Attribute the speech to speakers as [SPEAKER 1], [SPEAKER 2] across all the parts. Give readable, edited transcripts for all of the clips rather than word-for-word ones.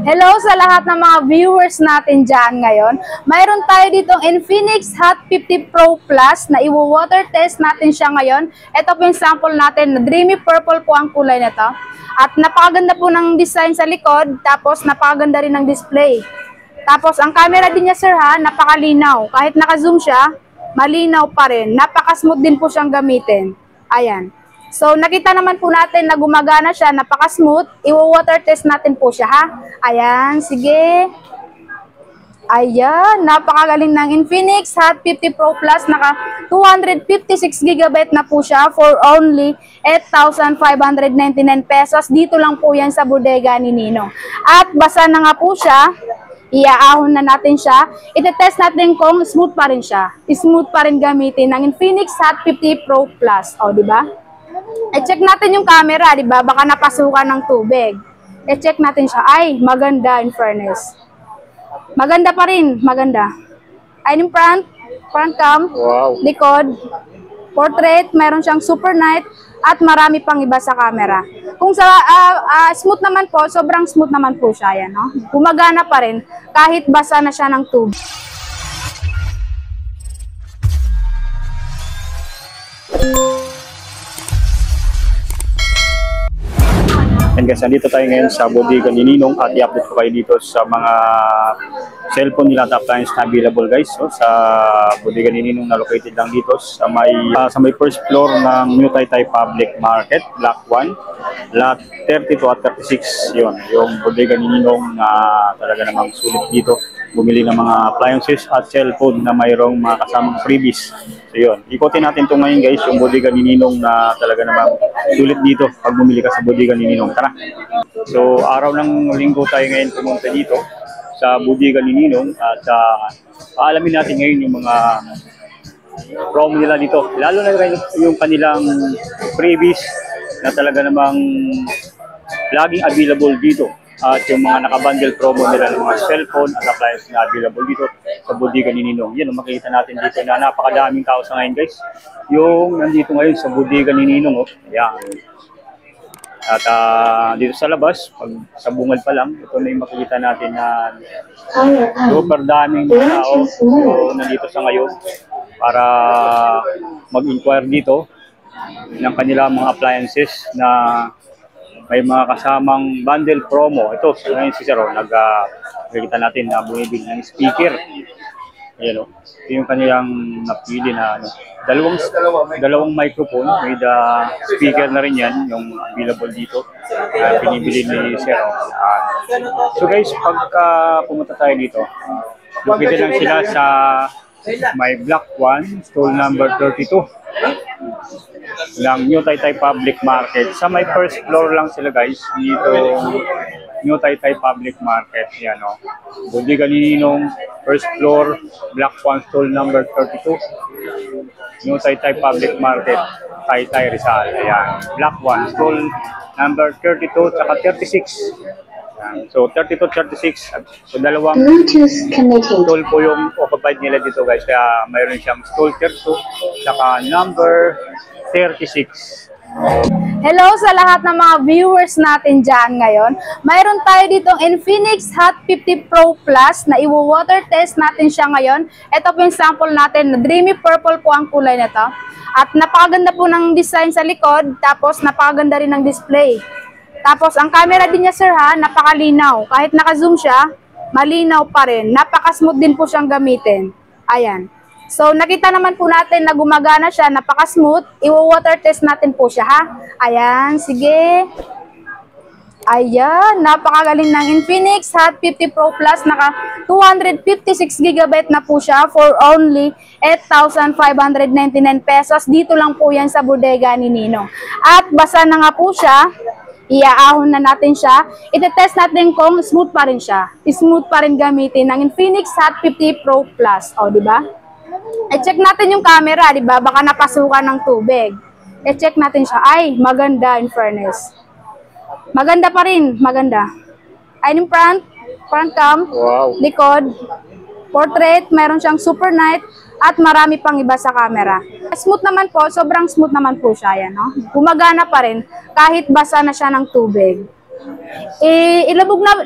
[SPEAKER 1] Hello sa lahat ng mga viewers natin dyan ngayon. Mayroon tayo ditong Infinix Hot 50 Pro Plus na i-water test natin siya ngayon. Ito po yung sample natin. Dreamy purple po ang kulay nito. At napakaganda po ng design sa likod. Tapos napakaganda rin ng display. Tapos ang camera din niya sir ha, napakalinaw. Kahit naka-zoom siya, malinaw pa rin. Napaka-smooth din po siyang gamitin. Ayan. So, nakita naman po natin na gumagana siya, napaka-smooth. I-water test natin po siya, ha? Ayan, sige. Ayan, napakagaling ng Infinix Hot 50 Pro Plus. Naka 256GB na po siya for only 8,599 pesos. Dito lang po yan sa bodega ni Ninong. At basa na nga po siya. Iaahon na natin siya. Ite-test natin kung smooth pa rin siya. Smooth pa rin gamitin ng Infinix Hot 50 Pro Plus. O, diba? I-check natin yung camera, di ba? Baka napasukan ng tubig. I-check natin siya. Ay, maganda in fairness. Maganda pa rin, maganda. Ay, yung front cam, wow. Likod, portrait, mayroon siyang super night, at marami pang iba sa camera. Kung sa smooth naman po, sobrang smooth naman po siya. Yan, no? Gumagana pa rin, kahit basa na siya ng tubig.
[SPEAKER 2] And guys, nandito tayo ngayon sa bodega ni Ninong at i-update ko kayo dito sa mga cellphone nila at appliance na available guys. So, sa bodega ni Ninong na located lang dito sa may first floor ng New Taytay Public Market, Block 1, Lot 32 at 36. Yun, yung bodega ni Ninong na talaga namang sulit dito. Bumili ng mga appliances at cellphone na mayroong mga kasamang freebies. So yun, ikotin natin ito ngayon guys, yung bodega ni Ninong na talaga namang sulit dito pag bumili ka sa bodega ni Ninong. Tara! So araw ng linggo tayo ngayon pumunta dito sa bodega ni Ninong at paalamin natin ngayon yung mga promo nila dito. Lalo na rin yung kanilang freebies na talaga namang laging available dito. At yung mga nakabundle promo nila ng mga cellphone at appliance na available dito sa bodega ni Ninong. Yan, makikita natin dito na napakadaming tao sa ngayon guys. Yung nandito ngayon sa bodega ni Ninong. Oh. Yan. At dito sa labas, pag sa bungad pa lang, ito na yung makikita natin na super daming tao nandito sa ngayon para mag-inquire dito ng kanilang mga appliances na may mga kasamang bundle promo. Ito, ngayon si Sir, nakikita natin na bumibili ng speaker. Ayan o. Ito yung kanilang napili na dalawang microphone. May speaker na rin yan, yung available dito. Pinibili ni Sir. So guys, pagka pumunta tayo dito, located lang sila sa may Block 1, stall number 32. Lang New Taytay Public Market. Sa may first floor lang sila guys, dito New Taytay Public Market. Yan o. Bodega ni Ninong, first floor, Block 1, stall number 32. New Taytay Public Market, Taytay Rizal. Ayan. Block 1, stall number 32 tsaka 36. Ayan. So 32, 36. So dalawang stall po yung occupied nila dito guys. Kaya mayroon siyang stall 32 tsaka number 36.
[SPEAKER 1] Hello sa lahat ng mga viewers natin dyan ngayon. Mayroon tayo ditong Infinix Hot 50 Pro Plus na i-water test natin siya ngayon. Ito po yung sample natin. Dreamy purple po ang kulay nito. At napakaganda po ng design sa likod. Tapos napakaganda rin ng display. Tapos ang camera din niya sir ha, napakalinaw. Kahit naka-zoom siya, malinaw pa rin. Napaka-smooth din po siyang gamitin. Ayan. So, nakita naman po natin na gumagana siya, napaka-smooth. I-water test natin po siya, ha? Ayan, sige. Ayan, napakagaling ng Infinix Hot 50 Pro Plus. Naka 256GB na po siya for only 8,599 pesos. Dito lang po yan sa bodega ni Ninong. At basa na nga po siya. Iaahon na natin siya. Ite-test natin kung smooth pa rin siya. Smooth pa rin gamitin ng Infinix Hot 50 Pro Plus. O, diba? I-check natin yung camera, di ba? Baka napasukan ng tubig. I-check natin siya. Ay, maganda in fairness. Maganda pa rin, maganda. Ay, yung front cam, wow. Likod, portrait, mayroon siyang super night, at marami pang iba sa camera. Smooth naman po, sobrang smooth naman po siya. Yan, no? Gumagana pa rin, kahit basa na siya ng tubig.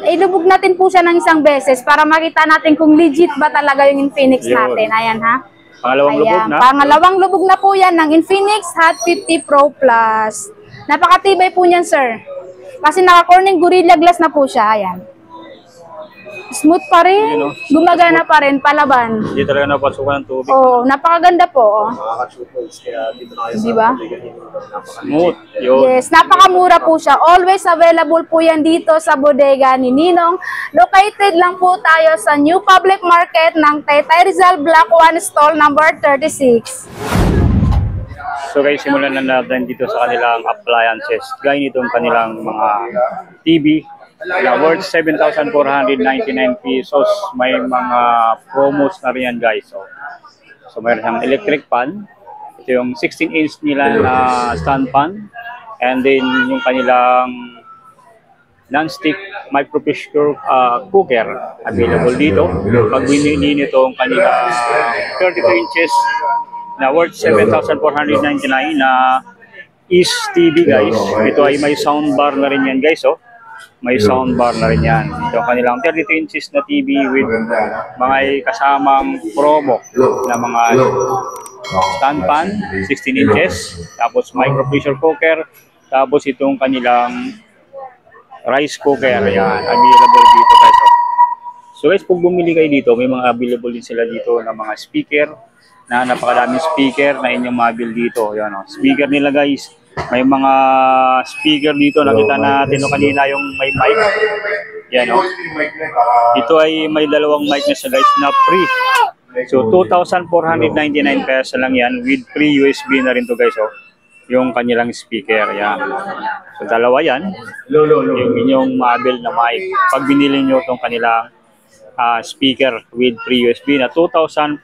[SPEAKER 1] Ilubog natin po siya ng isang beses para makita natin kung legit ba talaga yung Infinix
[SPEAKER 2] Yun.
[SPEAKER 1] natin. Ayan ha.
[SPEAKER 2] Pangalawang lubog
[SPEAKER 1] Ayan,
[SPEAKER 2] na.
[SPEAKER 1] pangalawang lubog na po yan ng Infinix Hot 50 Pro Plus. Napakatibay po niyan, sir. Kasi naka-Corning Gorilla Glass na po siya. Ayan. Smooth pa rin.
[SPEAKER 2] Yun, no?
[SPEAKER 1] Gumagana pa rin, palaban.
[SPEAKER 2] Hindi talaga napasukan ng tubig.
[SPEAKER 1] Oo, napakaganda po. Di ba?
[SPEAKER 2] Smooth. Yun.
[SPEAKER 1] Yes, napakamura po siya. Always available po yan dito sa bodega ni Ninong. Located lang po tayo sa New Public Market ng Taytay Rizal Block 1 Stall number 36.
[SPEAKER 2] So guys, simulan na natin dito sa kanilang appliances. Gaya nitong kanilang mga TV na worth 7,499 pesos. May mga promos na rin yan guys. So mayroon siyang electric fan. Ito yung 16-inch nila na stand fan. And then yung kanilang non-stick micro-pressure cooker available dito. Pag binili nito ang kanilang 32 inches na worth 7,499 na is TV guys. Ito ay may soundbar na rin yan guys. May soundbar na rin yan. Ito kanilang 32 inches na TV with mga kasamang promo na mga stand pan, 16 inches, tapos micro pressure cooker, tapos itong kanilang rice cooker. Yan, available dito guys. So guys, kung bumili kayo dito, may mga available din sila dito na mga speaker, na napakadaming speaker na inyong mabil dito. Yan, speaker nila guys. May mga speaker dito, nakita natin kanina yung may mic. Yan Ito ay may dalawang mic na siya guys na free. So 2,499 pesos lang yan with free USB na rin to guys. Yung kanilang speaker. Yan. So dalawa yan. Yung inyong mabil na mic. Pag binili nyo itong kanilang speaker with free USB na 2,499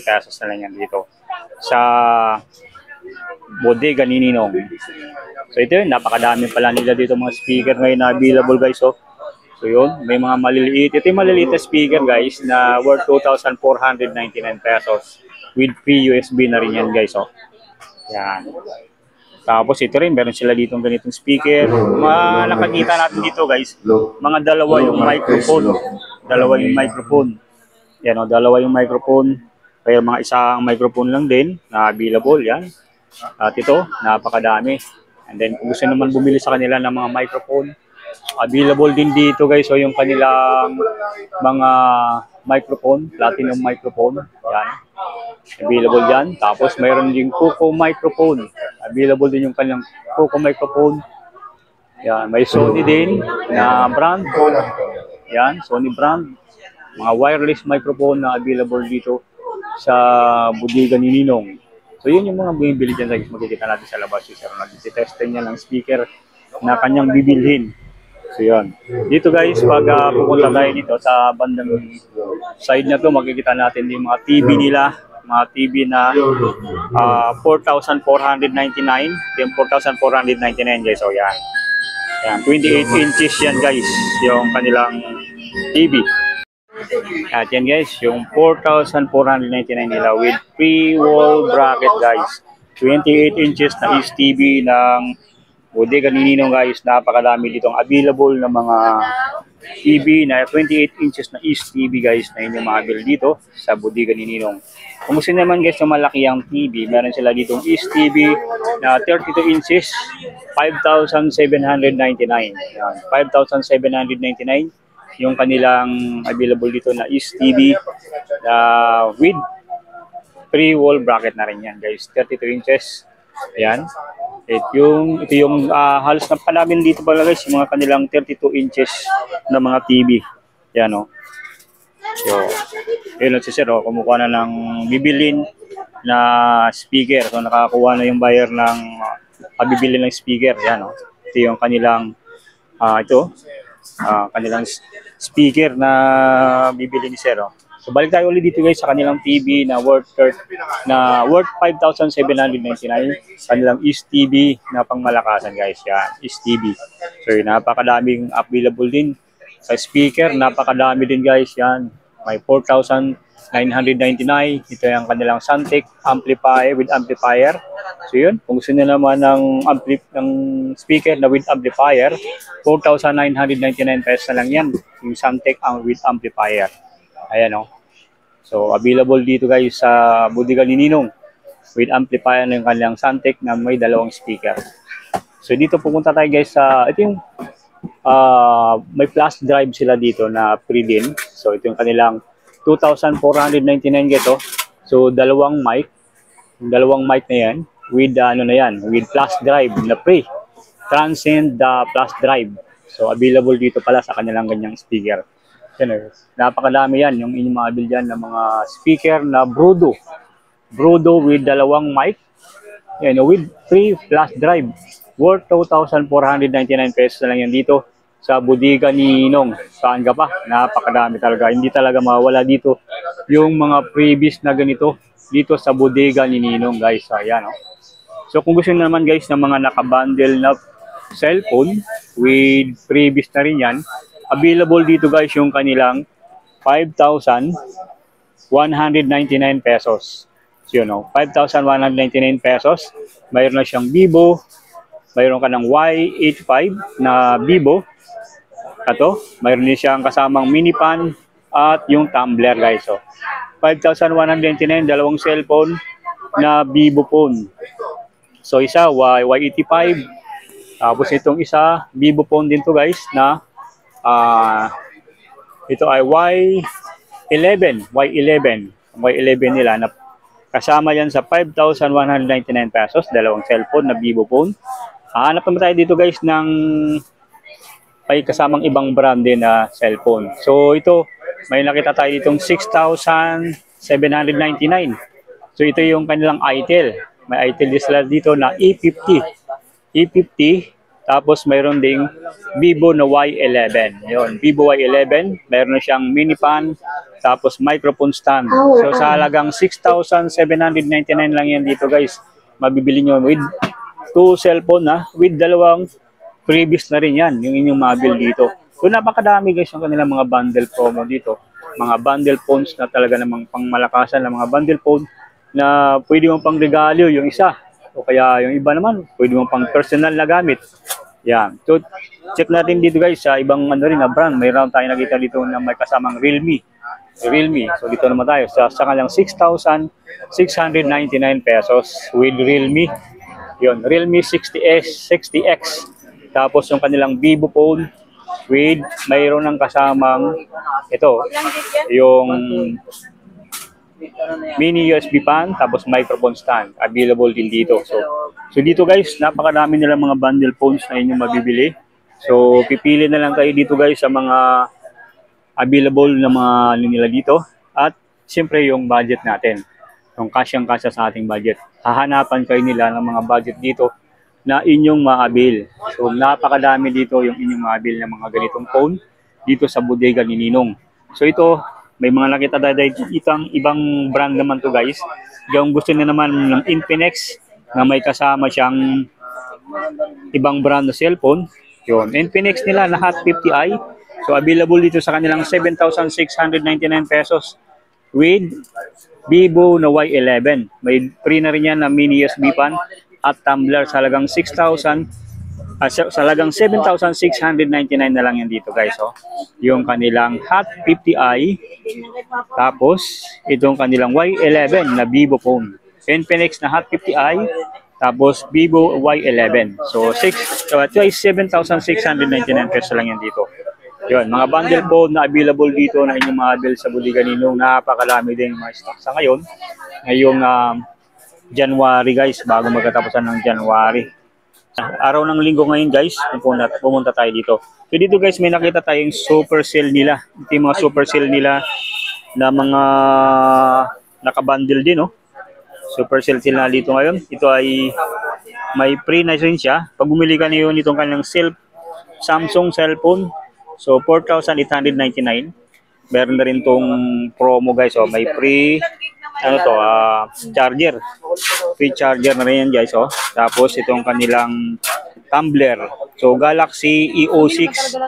[SPEAKER 2] pesos na lang yan dito sa bodega ni Ninong. So ito yun, napakadami pala nila dito mga speaker ngayon na available guys. So yun, may mga maliliit. Ito yung maliliit na speaker guys na worth 2,499 pesos with free USB na rin yan guys. Yan. Tapos ito rin, meron sila dito ganitong speaker. Nakakita natin dito guys, mga dalawa yung microphone. Dalawa yung microphone. Yan dalawa yung microphone. Kaya mga isang microphone lang din na available yan. At ito, napakadami. And then kung gusto naman bumili sa kanila ng mga microphone, available din dito guys. So yung kanilang mga microphone, platinum microphone. Yan. Available yan. Tapos mayroon din Kuko microphone. Available din yung kanilang Kuko microphone. Yan. May Sony din na brand. Yan. Sony brand. Mga wireless microphone na available dito sa bodega ni Ninong. So yun yung mga bumibili dyan guys. Magkikita natin sa labas. Sir, nag-testing niya ng speaker na kanyang bibilhin. So yun. Dito guys, pag pupunta tayo dito sa bandang side na to, makikita natin yung mga TV nila. Mga TV na 4,499. Yung 4,499 guys. So yan. Yan. 28 inches yan guys. Yung kanilang TV. At yan guys, yung 4,499 nila with free wall bracket guys. 28 inches na is TV ng bodega ni Ninong guys. Napakadami ditong available na mga TV na 28 inches na is TV guys na inyong maabil dito sa bodega ni Ninong. Kung gusto naman guys yung malaki ang TV, meron sila ditong is TV na 32 inches, 5,799. Yan, 5,799 yung kanilang available dito na is TV with free wall bracket na rin yan guys, 32 inches. Ayan. Ito yung halos na panamin dito pala guys, yung mga kanilang 32 inches na mga TV. Yan So, yun si sir, kumukuha na ng bibilin na speaker. So, nakakuha na yung buyer ng bibili ng speaker. Yan Ito yung kanilang kanilang speaker na bibili ni sir. So balik tayo ulit dito guys sa kanilang TV na worth 5,799. Kanilang is TV na pangmalakasan guys. Yan, is TV. So napakadaming available din sa speaker, napakadami din guys yan. May 4,999. Ito yung kanilang Santec amplifier with amplifier. So yun, kung gusto nyo naman ng speaker na with amplifier, 4,999 pesos na lang yan. Yung Santec with amplifier. Ayan o. So available dito guys sa Bodega ni Ninong with amplifier na yung kanilang Santec na may dalawang speaker. So dito pupunta tayo guys sa, ito yung may flash drive sila dito na free din. So ito yung kanilang 2,499 gito. So dalawang mic na yan with with flash drive na free. Transcend the flash drive. So available dito pala sa kanilang ganyang speaker. Yan, napakadami yan yung inyong maabil dyan ng mga speaker na Brudo with dalawang mic. Yan, with free flash drive. Worth 2,499 pesos na lang yan dito sa Bodega ni Ninong. Saan ka pa? Napakadami talaga. Hindi talaga mawala dito yung mga freebies na ganito dito sa Bodega ni Ninong guys. Ayan, oh. So kung gusto nyo naman guys ng mga nakabundle na cellphone with freebies na rin yan, available dito guys yung kanilang 5,199 pesos. So yun, 5,199 pesos. Mayroon na siyang Vivo. Mayroon ka ng Y85 na Vivo. Ito, mayroon din siyang kasamang mini pan at yung tumbler guys. So, 5,199, dalawang cellphone na Vivo phone. So, isa Y85. Tapos itong isa, Vivo phone din to guys na ito ay Y11 nila na kasama yan sa 5,199 pesos, dalawang cellphone na Vivo phone. Hanap naman tayo dito guys ng may kasamang ibang brand din na cellphone. So ito, may nakita tayo ditong 6,799. So ito yung kanilang itel. May itel dito na E50. Tapos mayroon ding Vivo na Y11. Yun, Vivo Y11. Mayroon na siyang mini pan. Tapos microphone stand. So sa halagang 6,799 lang yan dito guys. Mabibili nyo with 2 cellphone na with dalawang freebies na rin yan, yung inyong mabil dito. So napakadami guys yung kanilang mga bundle promo dito. Mga bundle phones na talaga namang pangmalakasan na mga bundle phone na pwede mong pang regalo yung isa. O kaya yung iba naman, pwede mong pang personal na gamit. Yan. So check natin dito guys sa ibang rin na brand. Mayroon tayo nakita dito na may kasamang Realme. So dito naman tayo sa kanilang 6,699 pesos with Realme. Yun, Realme 60X. Tapos yung kanilang Vivo phone with mayroon ng kasamang ito, yung mini USB pan, tapos microphone stand. Available din dito. So dito guys, napakadami nilang mga bundle phones na inyong mabibili. So pipili na lang kayo dito guys sa mga available na mga nila dito. At siyempre yung budget natin. Yung kasyang-kasya sa ating budget. Hahanapan kayo nila ng mga budget dito na inyong maabil. So napakadami dito yung inyong maabil ng mga ganitong phone dito sa Bodega ni Ninong. So ito, may mga nakita tayo itang ibang brand naman to guys. Yung gusto na naman ng Infinix na may kasama siyang ibang brand na cellphone. Yun, Infinix nila na Hot 50i. So available dito sa kanilang 7,699 pesos with Vivo na Y11. May free na rin yan na mini USB pan at tumbler sa halagang 7,699 na lang yan dito guys. Oh. Yung kanilang Hot 50i. Tapos itong kanilang Y11 na Vivo phone. Infinix na Hot 50i. Tapos Vivo Y11. So 7,699 pesos lang yan dito. Yun, mga bundle phone na available dito na inyong maabil sa Bodega ni Ninong. Napakalami din mga stock sa ngayon. Ngayong January guys, bago magkatapusan ng January. Araw ng linggo ngayon guys, pumunta tayo dito. So dito guys, may nakita tayong super sale nila. Ito yung mga super sale nila na mga nakabundle din, no? Super sale sila dito ngayon. Ito ay may free na rin siya. Pag bumili ka niyo nitong kanyang Samsung cellphone, so 4,899. Meron na rin tong promo guys. So may free charger. Free charger na rin yan guys. Oh. Tapos itong kanilang tumbler. So Galaxy E06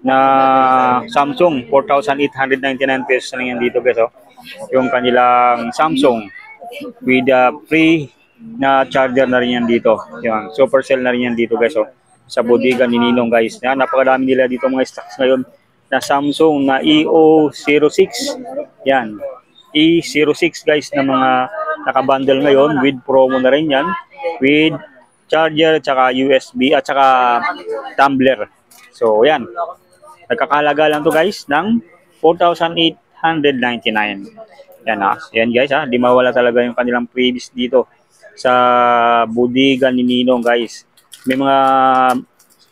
[SPEAKER 2] na Samsung, 4,899 pesos lang yan dito guys. Oh. Yung kanilang Samsung with free na charger na rin yan dito. Yan, Supercell na rin yan dito guys. Oh. Sa bodega ni Ninong guys. Yan, napakadami nila dito mga stocks ngayon na Samsung na EO06. Yan, E06 guys na mga nakabundle ngayon with promo na rin yan. With charger, tsaka USB at tsaka tumbler. So yan. Nagkakalaga lang to guys ng 4,899. Yan ha. Yan guys ha. Di mawala talaga yung kanilang freebies dito sa bodega ni Ninong guys. May mga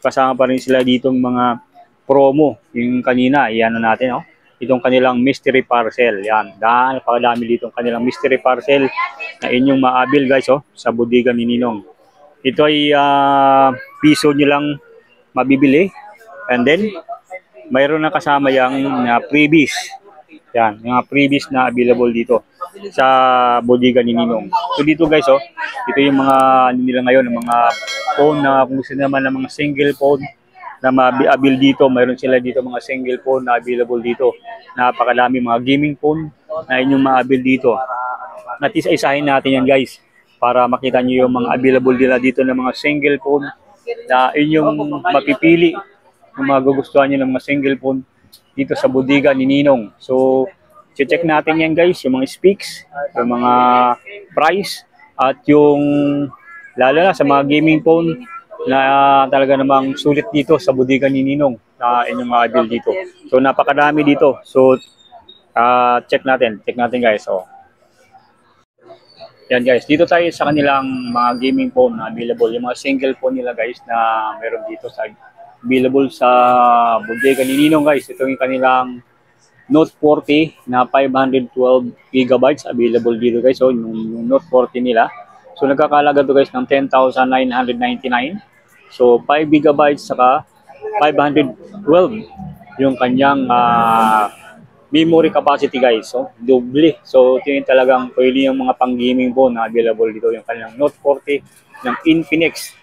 [SPEAKER 2] kasama pa rin sila ditong mga promo. Yung kanina, iyan na natin oh. Itong kanilang mystery parcel. Yan. Dahil napakadami ditong kanilang mystery parcel na inyong maabil guys oh, sa bodega ni Ninong. Ito ay piso nyo lang mabibili. And then, mayroon na kasama yung freebies. Yan, yung freebies na available dito sa bodega ni Ninong. So dito guys, oh, ito yung mga nila ngayon, mga phone na kung gusto naman ng mga single phone na ma-avail dito. Mayroon sila dito mga single phone na available dito. Napakadami mga gaming phone na inyong ma-avail dito. At isa-isahin natin yan guys para makita nyo yung mga available nila dito ng mga single phone na inyong mapipili kung magugustuhan nyo ng mga single phone dito sa bodega ni Ninong. So, check natin yan guys, yung mga specs, yung mga price, at yung lalo na sa mga gaming phone na talaga namang sulit dito sa bodega ni Ninong na inyong ma-avail dito. So, napakadami dito. So, check natin guys. So, yan guys, dito tayo sa kanilang mga gaming phone na available. Yung mga single phone nila guys na meron dito sa available sa bodega ni Ninong guys. Ito yung kanilang Note 40 na 512 gigabytes available dito guys. So yung Note 40 nila. So nagkakalaga to guys ng 10,999. So 5 gigabytes saka 512 yung kanyang memory capacity guys. So doble. So ito yung talagang pwede yung mga pang gaming phone na available dito. Yung kanilang Note 40 ng Infinix.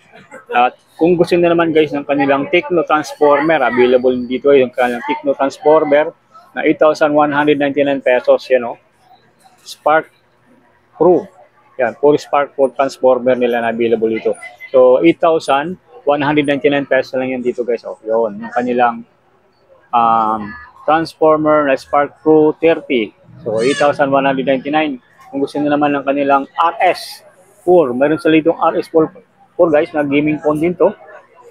[SPEAKER 2] At kung gusto na naman guys ng kanilang Tecno Transformer, available dito yung kanilang Tecno Transformer na 8,199 pesos. Yan o. Spark Pro. Yan, puro Spark Pro Transformer nila na available dito. So 8,199 pesos lang yan dito guys. O, yun, yung kanilang Transformer na Spark Pro 30. So 8,199. Kung gusto na naman ng kanilang RS4, meron sila itong RS4 guys na gaming phone din to.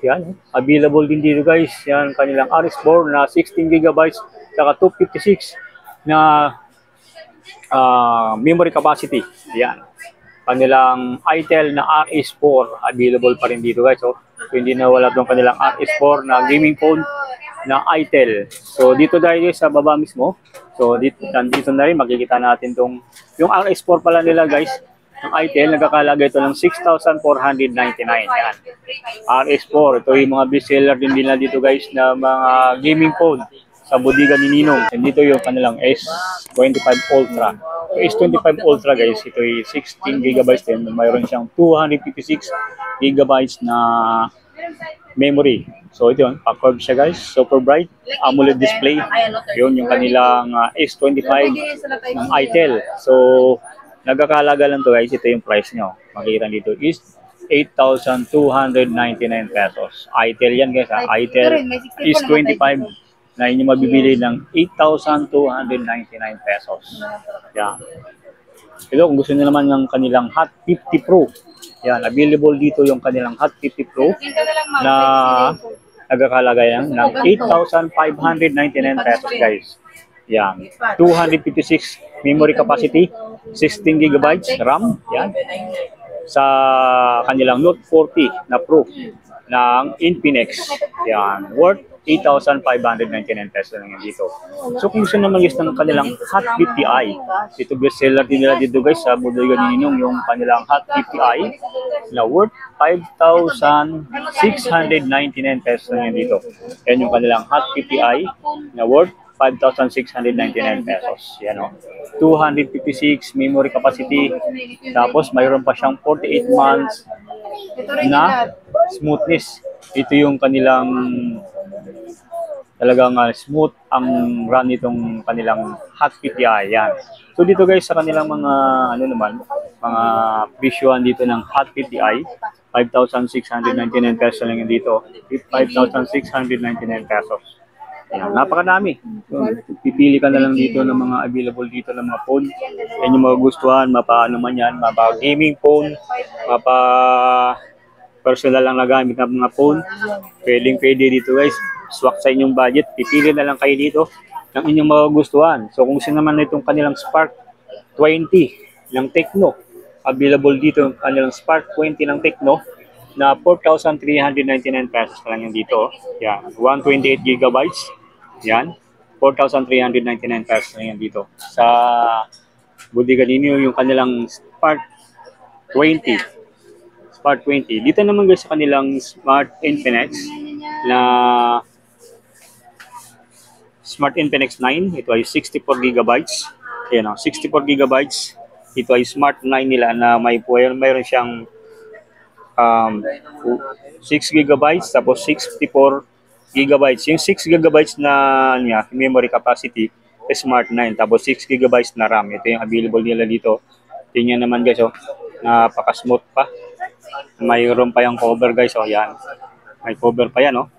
[SPEAKER 2] Yan, available din dito guys. Yan, kanilang RS4 na 16 gigabytes saka 256 na memory capacity. Yan. Kanilang Itel na RS4 available pa rin dito guys. So hindi na wala tong kanilang RS4 na gaming phone na Itel. So dito dahil sa baba mismo. So dito na rin makikita natin tong yung RS4 pala nila guys. Ang Itel, nagkakalaga ito ng 6,499. Yan. RS4. Ito yung mga bestseller din nila dito guys na mga gaming phone sa bodega ni Ninong. And dito yung kanilang S25 Ultra. So S25 Ultra guys, ito yung 16 gigabytes din. Mayroon siyang 256 gigabytes na memory. So ito yun, pa-curve siya guys. Super bright. AMOLED display. Yun yung kanilang S25 ng Itel. So, nagkakalaga lang to guys, ito yung price nyo. Makikita dito is 8,299 pesos. Itel yan guys ha. Itel is 25 na inyo mabibili ng 8,299 pesos. Yan. Ito kung gusto nyo naman ng kanilang Hot 50 Pro. Yan, available dito yung kanilang Hot 50 Pro na nagkakalaga yan ng 8,599 pesos guys. Yan. 256 memory capacity, 16 gigabytes RAM. Yan. Sa kanilang Note 40 na Pro ng Infinix. Yan. Worth 8,599 pesos lang yan dito. So kung gusto naman guys ng kanilang Hot 50i, ito bestseller din nila dito guys sa bodega ni Ninong yung kanilang Hot 50i na worth 5,699 pesos lang yan dito. Yan yung kanilang Hot 50i na worth 5,699 pesos. Yan o. 256 memory capacity. Tapos mayroon pa siyang 48 months na smoothness. Ito yung kanilang Talagang smooth ang run nitong kanilang Hot PTI. Yan. So dito guys sa kanilang mga ano naman, mga presyohan dito ng Hot PTI, 5,699 pesos lang yan dito. 5,699 pesos. Ayan, napakadami. Pipili ka na lang dito ng mga available dito ng mga phone. Yan yung magugustuhan, mapa ano man yan, mapa gaming phone, mapa personal lang na gamit ng mga phone. Pwede dito guys. Swak sa inyong budget. Pipili na lang kayo dito ng inyong magugustuhan. So kung sino naman itong kanilang Spark 20 ng Tecno, available dito ang kanilang Spark 20 ng Tecno na 4,399 pesos na lang yan dito. Yan, 128 gigabytes. Yan, 4,399 pesos na yan dito. Sa Bodega Ninyo yung kanilang Spark 20. Spark 20. Dito naman guys sa kanilang Smart Infinix na Smart Infinix 9. Ito ay 64 gigabytes. Ayan o, 64 gigabytes. Ito ay Smart 9 nila na mayroon siyang 6 gigabytes tapos 64 gigabytes. Yung 6 gigabytes na niya, memory capacity is Smart 9 tapos 6 gigabytes na RAM. Ito yung available nila dito. Tingnan naman guys oh, napaka-smooth pa. Mayroon pa yung cover guys oh, yan. May cover pa yan oh.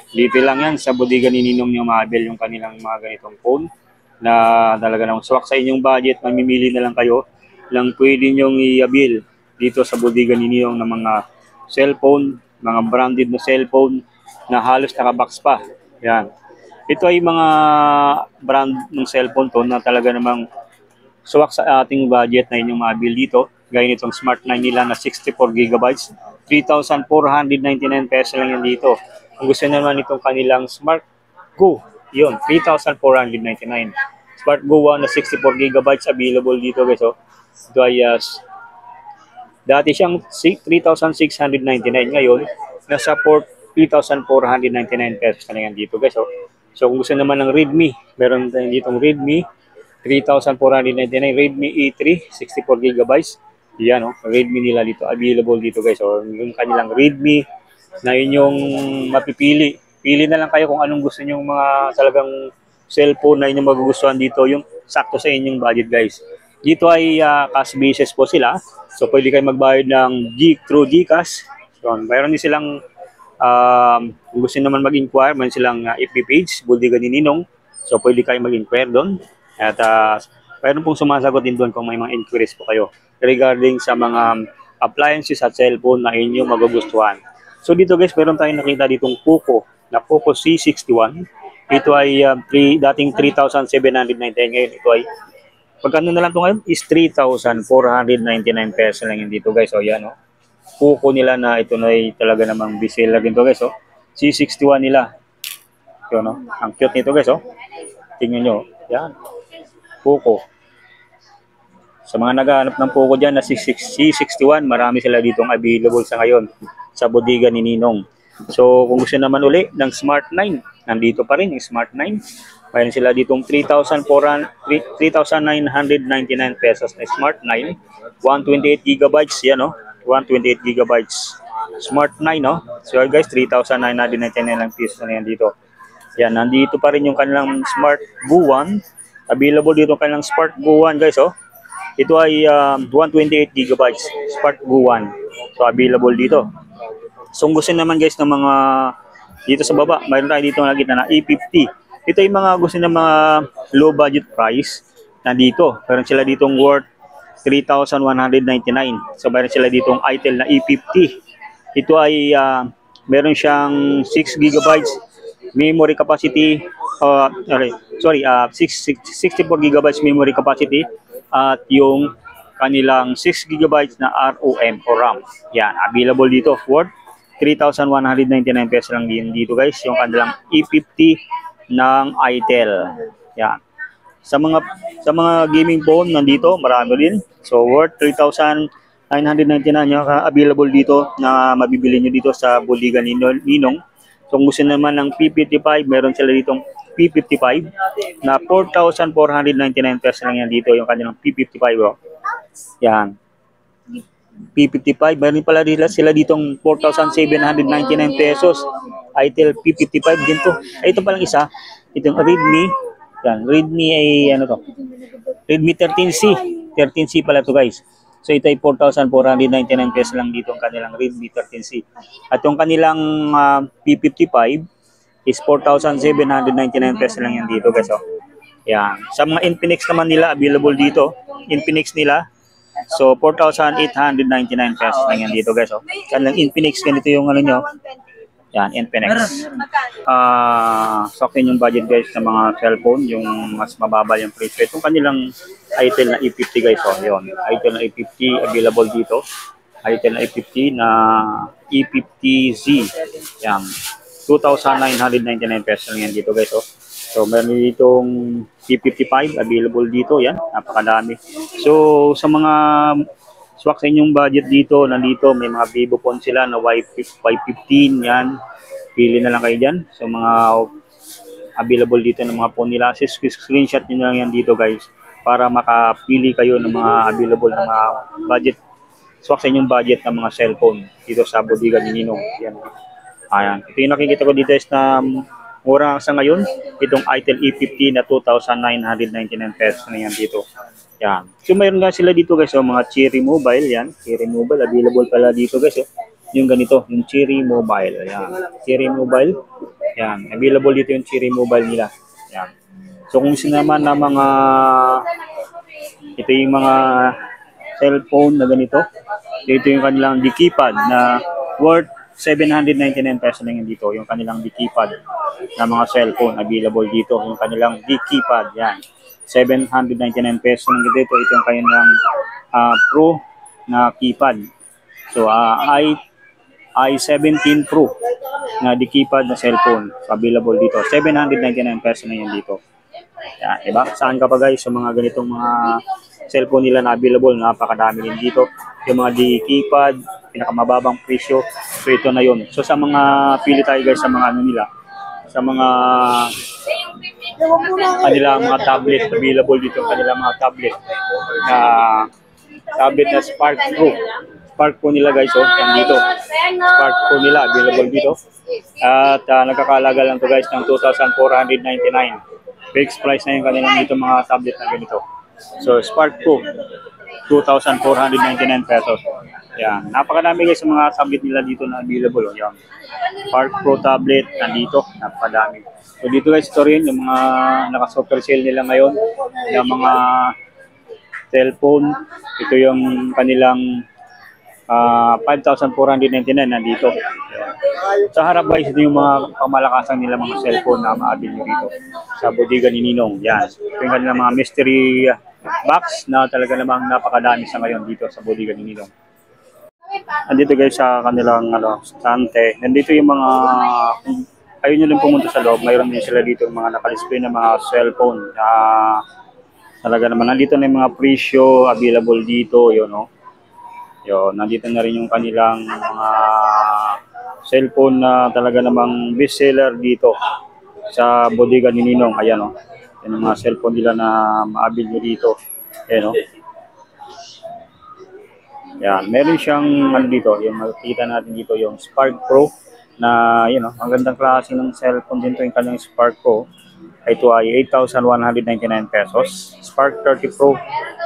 [SPEAKER 2] Dito lang yan sa Bodega ni Ninong yung maabil yung kanilang mga ganitong phone na talaga nang swak sa inyong budget. Mamimili na lang kayo lang pwede nyong i-avail dito sa Bodega ni Ninong ng mga cellphone, mga branded na cellphone na halos nakabox pa. Yan. Ito ay mga brand ng cellphone to na talaga namang swak sa ating budget na inyong maabil dito. Gaya nitong Smart 9 nila na 64 gigabytes, 3,499 pesos lang yan dito. Kung gusto naman itong kanilang Smart Go, yun, 3,499. Smart Go 1 na 64 gigabytes available dito guys. Oh. Ito ay dati siyang 3,699 ngayon, nasa 3,499 pesos na yan dito guys. Oh. So kung gusto naman ng Redmi, meron tayong ditong Redmi 3,499, Redmi E3 64 gigabytes. Yan oh, Redmi nila dito available dito guys. So yung kanilang Redmi na inyong mapipili. Pili na lang kayo kung anong gusto niyo mga talagang cellphone na inyong magugustuhan dito, yung sakto sa inyong budget guys. Dito ay cash basis po sila. So pwede kayo magbayad ng through GCash. So mayroon din silang kung gusto naman mag-inquire, mayroon silang FB page, Bodega ni Ninong. So pwede kayo mag-inquire doon. At mayroon pong sumasagot din doon kung may mga inquiries po kayo regarding sa mga appliances at cellphone na inyong magugustuhan. So dito guys, meron tayong nakita ditong Poco na Poco C61. Ito ay dating 3,799 ngayon. Ito ay pagkano na lang ito ngayon is 3,499 pesos lang yun dito guys. So yan oh. Poco nila na ito na ay talaga namang bestseller din to guys oh. C61 nila. Ito no. Ang cute nito guys oh. Tingnan nyo. Yan. Poco. Sa mga naghahanap ng Poco dyan na C61, marami sila ditong available sa ngayon sa Bodega ni Ninong. So kung gusto naman uli ng Smart 9, nandito pa rin yung Smart 9. Mayroon sila ditong 3,999 pesos na Smart 9. 128 gigabytes yan oh. 128 gigabytes. Smart 9 no. So guys, 3,999 lang pesos na yan dito. Yan, nandito pa rin yung kanilang Smart Go 1. Available dito ang kanilang Smart Go 1 guys oh. Ito ay 128 gigabytes Smart Go 1. So available dito. So kung gusto naman guys ng mga dito sa baba, mayroon tayo dito nakita na E50. Ito ay mga gusto ng mga low budget price nandito. Meron sila ditong worth 3,199. So mayroon sila ditong Itel na E50. Ito ay meron siyang 6 gigabytes memory capacity. 64 gigabytes memory capacity at yung kanilang 6 gigabytes na ROM o RAM. Yan, available dito for 3,199 pesos lang din dito guys, yung kanilang E50 ng Itel. Yan. Sa mga gaming phone nandito, marami din. So worth 3,999 yung available dito na mabibili nyo dito sa Bodega ni Ninong. So kung gusto naman ng P55, meron sila ditong P55 na 4,499 pesos lang yan dito yung kanilang P55 bro. Yan. P55, meron pala sila ditong 4,799 pesos. Itel P55 din to. Ay, ito palang isa, itong Redmi. Yan, Redmi ay ano to? Redmi 13C. 13C pala to guys. So ito ay 4,499 pesos lang dito ang kanilang Redmi 13C. At yung kanilang P55 is 4,799 pesos lang yan dito guys. Oh. Yan. Sa mga Infinix naman nila, available dito. Infinix nila. So 4,899 pesos lang yan dito guys. Oh. Kanilang Infinix, ganito yung ano nyo. Yan, Infinix. So akin yung budget guys sa mga cellphone, yung mas mababa yung presyo. Itong kanilang Itel na E50 guys, oh, yun. Itel na E50 available dito. Itel na E50 na E50Z. Yan. 2,999 pesos lang yan dito guys, oh. So meron ditong E55 available dito, yan. Napakadami. So sa mga swak sa inyong budget dito, nandito may mga Vivo phone sila na Y515, yan. Pili na lang kayo dyan. So mga available dito ng mga phone nila. Screenshot nyo lang yan dito guys para makapili kayo ng mga available na mga budget. Swak sa inyong budget ng mga cellphone dito sa Bodega ni Ninong. Yan. Ayan. Ito yung nakikita ko dito is na mura sa ngayon. Itong Itel E50 na 2,999 pesos na yan dito. Yan. So mayroon nga sila dito guys, mga Cherry Mobile, yan. Cherry Mobile available pala dito guys, yung ganito, yung Cherry Mobile. Yan. Cherry Mobile. Yan, available dito yung Cherry Mobile nila. Yan. So kung sinaman na mga ito yung mga cellphone na ganito. Ito yung kanilang D-keypad na worth 799 pesos lang yan dito, yung kanilang D-keypad na mga cellphone available dito, yung kanilang D-keypad, yan. 799 pesos lang dito. Ito yung kanilang Pro na keypad. So, i17 Pro na di keypad na cellphone. So, available dito. 799 pesos na yan dito. Yan, diba? Saan ka pa guys? So, mga ganitong mga cellphone nila na available. Napakadami din dito. Yung mga di keypad, pinakamababang presyo. So, ito na yun. So, sa mga pili tayo guys sa mga ano nila. Sa mga kanilang mga tablet available dito, kanilang mga tablet na Spark Pro. Spark Pro nila guys, oh, yan dito. Spark Pro nila available dito. At nagkakalaga lang to guys ng 2,499. Fixed price na yung kanilang dito mga tablet na ganito. So Spark Pro 2,499 pesos. Yan, napakadami guys sa mga tablet nila dito na available, oh. Yan. Spark Pro tablet nandito, napakadami. So dito guys, ito rin yung mga naka-super sale nila ngayon, yung mga cellphone. Ito yung kanilang 5,499 nandito. Sa harap guys, ito yung mga pamalakasan nila mga cellphone na maabil nyo dito sa Bodega ni Ninong. Yan. Ito yung kanilang mga mystery box na talaga namang napakadami sa ngayon dito sa Bodega ni Ninong. Nandito guys sa kanilang stante. Nandito yung mga, ayaw nyo din pumunta sa loob, mayroon din sila dito yung mga nakadisplay na mga cellphone. Talaga naman, nandito na yung mga presyo available dito, yun, no? Yun, nandito na rin yung kanilang mga cellphone na talaga namang bestseller dito sa Bodega ni Ninong. Ayan, no? Yan yung mga cellphone nila na maabil nyo dito. Ayan, no? Yan, meron siyang dito, yung makikita natin dito yung Spark Pro na yun, ang gandang klase ng cellphone din to, yung kanyang Spark Pro. Ito ay 8,199 pesos. Spark 30 Pro.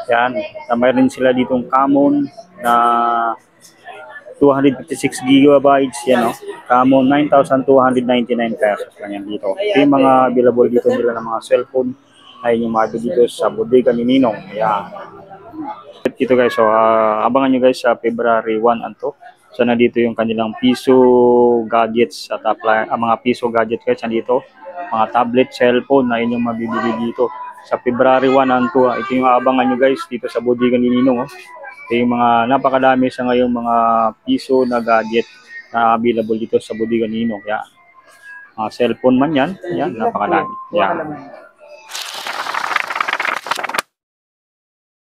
[SPEAKER 2] Yan, mayroon sila ditong Camon na 256 gigabytes, yan, Camon 9,299 pesos lang yan dito. Ito yung mga available dito nila ng mga cellphone ay yung mga dito sa Bodega ni Ninong. Yan. Dito guys, so abangan nyo guys sa February 1 and 2. So nandito yung kanilang piso gadgets at mga piso gadgets guys nandito. Mga tablet, cellphone na inyong mabibili dito sa February 1 and 2. Ito yung abangan nyo guys dito sa Bodega ni Ninong. Ito yung mga napakadami sa ngayong mga piso na gadget na available dito sa Bodega ni Ninong. Yan. Cellphone man yan. Yan, napakadami. Yan.